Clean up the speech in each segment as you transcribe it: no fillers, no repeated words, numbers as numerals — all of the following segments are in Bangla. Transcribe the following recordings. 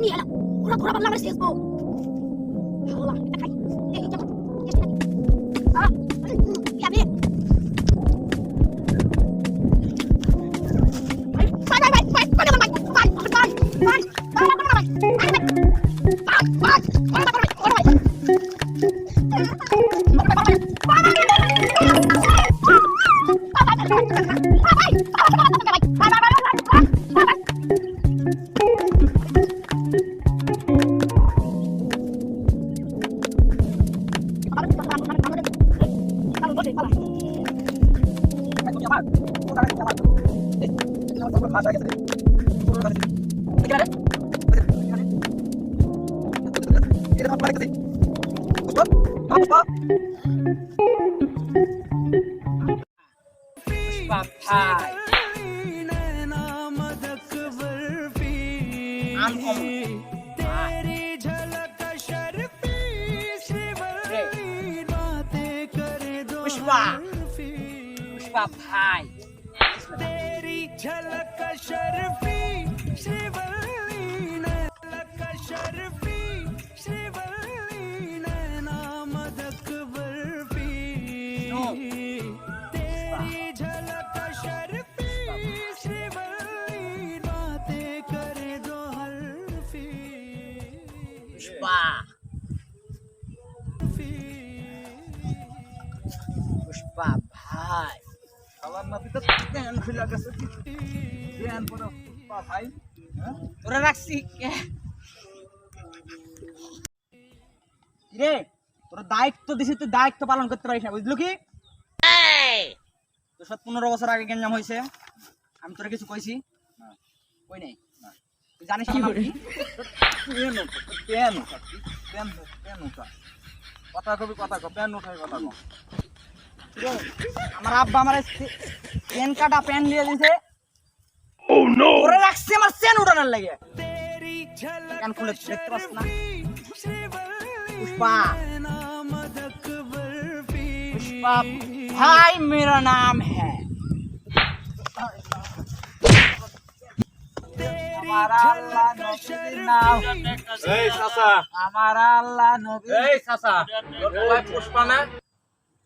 নিয়ে এলাম ওরা ধরা বললাম আমরা শেষবো আল্লাহ এটা খাই এই যেমন আমি पुष्पा भाई तेरी झलक शर्फी श्रीवल्ली झलक शर्फी श्रीवल्ली नैना मदक बर्फी तेरी झलक शर्फी श्रीवल्ली बातें करे दो हल्फी पुष्पा पुष्पा भाई কালার নাতি তো প্যান খুলে গেছে প্যান পরে পুষ্পা ভাই তোরা রাখছি রে তোর দায়িত্ব দিছি তুই দায়িত্ব পালন করতে পারিস না বুঝলি কি তোর সাথে 15 বছর আগে গেঞ্জাম হয়েছে আমি তোরা কিছু কইছি কই নাই তুই জানিস কি করে প্যান উঠা কথা কবি কথা কো প্যান উঠাই কথা কো আমার আব্বা আমার পেন কাটা পেন দিয়ে দিয়েছে ও নো ওরে রাখছি আমার চেন উড়ানোর লাগে কান খুলে দেখতে পাস না पुष्पा पुष्पा भाई मेरा नाम है हमारा अल्लाह नबीर नाम এই চাচা हमारा अल्लाह नबीर এই চাচা তোর পোলার পুষ্পা না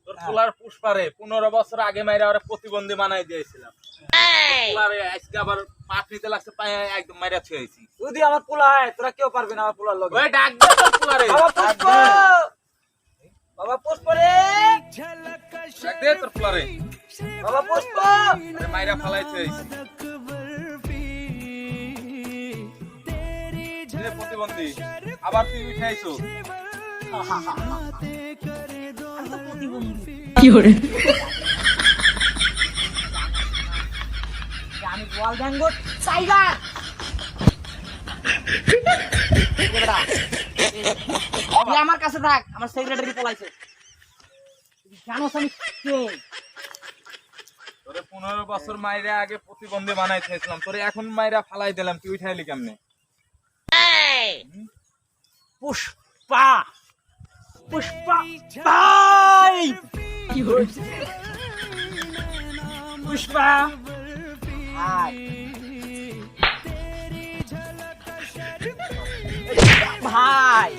তোর পোলার পুষ্পারে 15 বছর আগে মাইরা ওরে প্রতিবন্ধী বানাই দিয়েছিলাম পোলারে আজকে আবার পাট নিতে লাগছে পায়ে একদম মাইরা ছুঁয়েছি যদি আমার পোলা হয় তোরা কেউ পারবি না আমার পোলার লগে ওই ডাক দে তোর পোলারে বাবা পুষ্প রে ডাক দে তোর পোলারে বাবা পুষ্প আরে মাইরা ফালাই ছুঁয়েছি রে প্রতিবন্ধী আবার তুই উঠাইছো কি করে আমি গোয়াল ব্যাঙ্গট টাইগার তুই আমার কাছে থাক আমার সেক্রেটারি পলাইছে জানোস আমি কে তোরে 15 বছর মাইরা আগে প্রতিবন্ধী বানাই দিয়েছিলাম তোরে এখন মাইরা ফালাই দিলাম তুই উঠাইলি কেমনে পুষ্পা পুষ্পা ভাই কি করে পুষ্পা ভাই भाई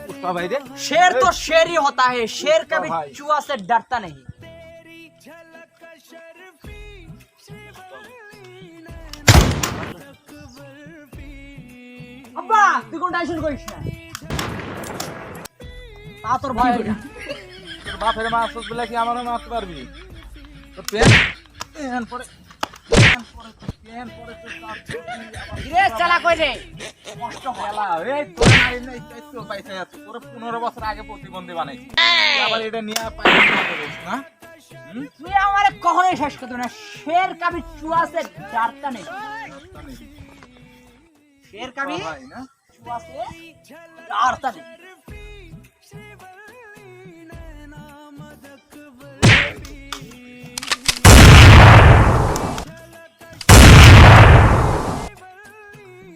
पुष्पा भाई रे शेर तो शेर ही होता है शेर कभी भाई। चूहा से डरता नहीं अब्बा তুই কোন টেনশন করিস না তা তোর ভয় না তোর বাপের মাছ বলে কি আমারও মারতে পারবি তো পেন পেন পরে রে চালা কই রে কষ্ট হলা এই তোর মারি নাই তো পয়সা আছে তোর 15 বছর আগে প্রতিবন্ধী বানাইছি তুই আবার এটা নিয়ে পয়সা করিস না তুই আমারে কখনোই শেষ করতে না শের কবি চুয়া से डरता नहीं शेर कभी ভাই না चूहा से डरता नहीं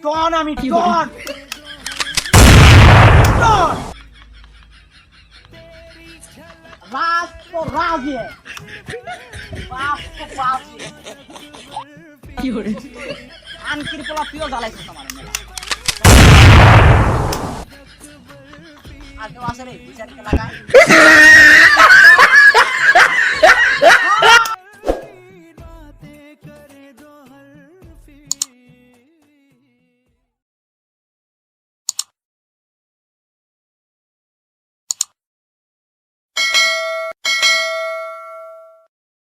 डॉन আমি डॉन डॉन राज तो राज है बाप तो बाप है কি করে আনকির পোলা তুইও জ্বালাইছিস আমার মেলা আর কেউ আছে রে বিচারকে লাগা